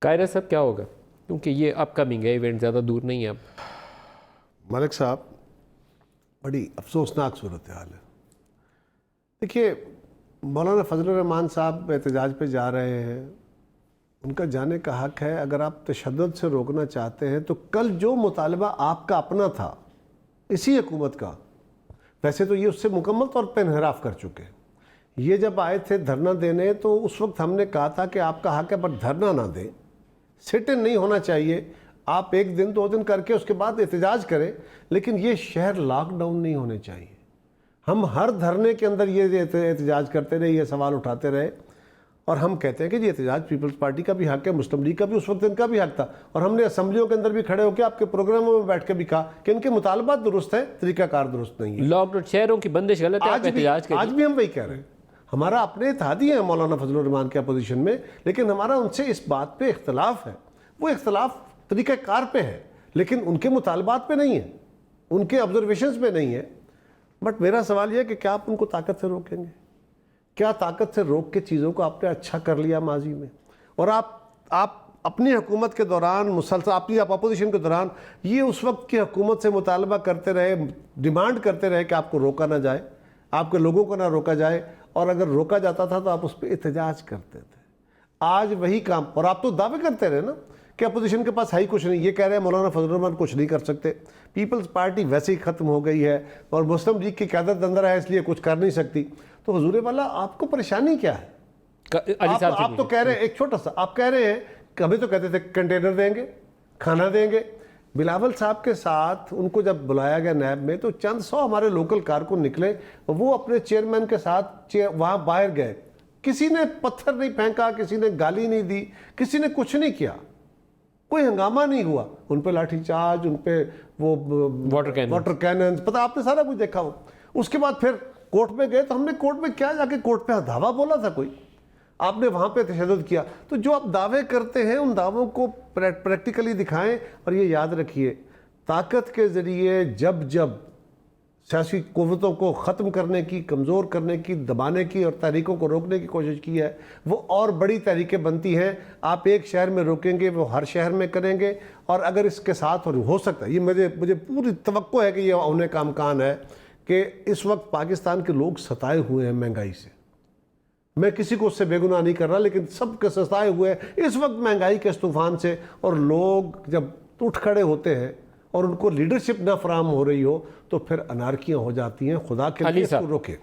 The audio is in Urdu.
قاہرہ صاحب کیا ہوگا؟ کیونکہ یہ اپ کمنگ ہے ایونٹ، زیادہ دور نہیں ہے اب۔ ملک صاحب، بڑی افسوسناک صورتحال ہے۔ دیکھیے، مولانا فضل الرحمان صاحب احتجاج پہ جا رہے ہیں، ان کا جانے کا حق ہے۔ اگر آپ تشدد سے روکنا چاہتے ہیں تو کل جو مطالبہ آپ کا اپنا تھا اسی حکومت کا، ویسے تو یہ اس سے مکمل طور پہ انحراف کر چکے ہیں۔ یہ جب آئے تھے دھرنا دینے تو اس وقت ہم نے کہا تھا کہ آپ کا حق ہے پر دھرنا نہ دیں، سٹ ان نہیں ہونا چاہیے، آپ 1 دن 2 دن کر کے اس کے بعد احتجاج کریں، لیکن یہ شہر لاک ڈاؤن نہیں ہونے چاہیے۔ ہم ہر دھرنے کے اندر یہ احتجاج کرتے رہے، یہ سوال اٹھاتے رہے، اور ہم کہتے ہیں کہ یہ احتجاج پیپلز پارٹی کا بھی حق ہے، مسلم لیگ کا بھی اس وقت ان کا بھی حق تھا، اور ہم نے اسمبلیوں کے اندر بھی کھڑے ہو کے آپ کے پروگراموں میں بیٹھ کے بھی کہا کہ ان کے مطالبات درست ہیں، طریقہ کار درست نہیں ہے۔ لاک ڈاؤن شہروں کی بندش غلط ہے، آپ احتجاج آج بھی ہم وہی کہہ رہے ہیں۔ ہمارا اپنے اتحادی ہیں مولانا فضل الرحمان کی اپوزیشن میں، لیکن ہمارا ان سے اس بات پہ اختلاف ہے۔ وہ اختلاف طریقہ کار پہ ہے، لیکن ان کے مطالبات پہ نہیں ہے، ان کے آبزرویشنز پہ نہیں ہے۔ بٹ میرا سوال یہ ہے کہ کیا آپ ان کو طاقت سے روکیں گے؟ کیا طاقت سے روک کے چیزوں کو آپ نے اچھا کر لیا ماضی میں؟ اور آپ اپنی حکومت کے دوران مسلسل، اپنی اپوزیشن کے دوران یہ اس وقت کی حکومت سے مطالبہ کرتے رہے، ڈیمانڈ کرتے رہے کہ آپ کو روکا نہ جائے، آپ کے لوگوں کو نہ روکا جائے، اور اگر روکا جاتا تھا تو آپ اس پہ احتجاج کرتے تھے۔ آج وہی کام، اور آپ تو دعوے کرتے رہے نا کہ اپوزیشن کے پاس ہے ہی کچھ نہیں، یہ کہہ رہے ہیں مولانا فضل الرحمان کچھ نہیں کر سکتے، پیپلز پارٹی ویسے ہی ختم ہو گئی ہے اور مسلم لیگ کی قیادت اندر ہے اس لیے کچھ کر نہیں سکتی۔ تو حضور والا آپ کو پریشانی کیا ہے؟ آپ تو کہہ رہے ہیں، ایک چھوٹا سا آپ کہہ رہے ہیں کہ ابھی تو کہتے تھے کنٹینر دیں گے، کھانا دیں گے۔ بلاول صاحب کے ساتھ ان کو جب بلایا گیا نیب میں تو چند 100 ہمارے لوکل کارکن نکلے، وہ اپنے چیئرمین کے ساتھ وہاں باہر گئے، کسی نے پتھر نہیں پھینکا، کسی نے گالی نہیں دی، کسی نے کچھ نہیں کیا، کوئی ہنگامہ نہیں ہوا۔ ان پہ لاٹھی چارج، ان پہ وہ واٹر کیننز، پتہ آپ نے سارا کچھ دیکھا ہو۔ اس کے بعد پھر کورٹ میں گئے تو ہم نے کورٹ میں کیا جا کے کورٹ پہ دعویٰ بولا تھا کوئی؟ آپ نے وہاں پہ تشدد کیا۔ تو جو آپ دعوے کرتے ہیں ان دعووں کو پریکٹیکلی دکھائیں، اور یہ یاد رکھیے طاقت کے ذریعے جب سیاسی قوتوں کو ختم کرنے کی، کمزور کرنے کی، دبانے کی اور تحریکوں کو روکنے کی کوشش کی ہے، وہ اور بڑی تحریکیں بنتی ہیں۔ آپ ایک شہر میں روکیں گے، وہ ہر شہر میں کریں گے، اور اگر اس کے ساتھ، اور ہو سکتا ہے یہ مجھے پوری توقع ہے کہ یہ ہونے کا امکان ہے کہ اس وقت پاکستان کے لوگ ستائے ہوئے ہیں مہنگائی سے۔ میں کسی کو اس سے بے گناہ نہیں کر رہا، لیکن سب کے ستائے ہوئے ہیں اس وقت مہنگائی کے اس طوفان سے، اور لوگ جب اٹھ کھڑے ہوتے ہیں اور ان کو لیڈرشپ نہ فراہم ہو رہی ہو تو پھر انارکیاں ہو جاتی ہیں۔ خدا کے لیے اس کو روکے۔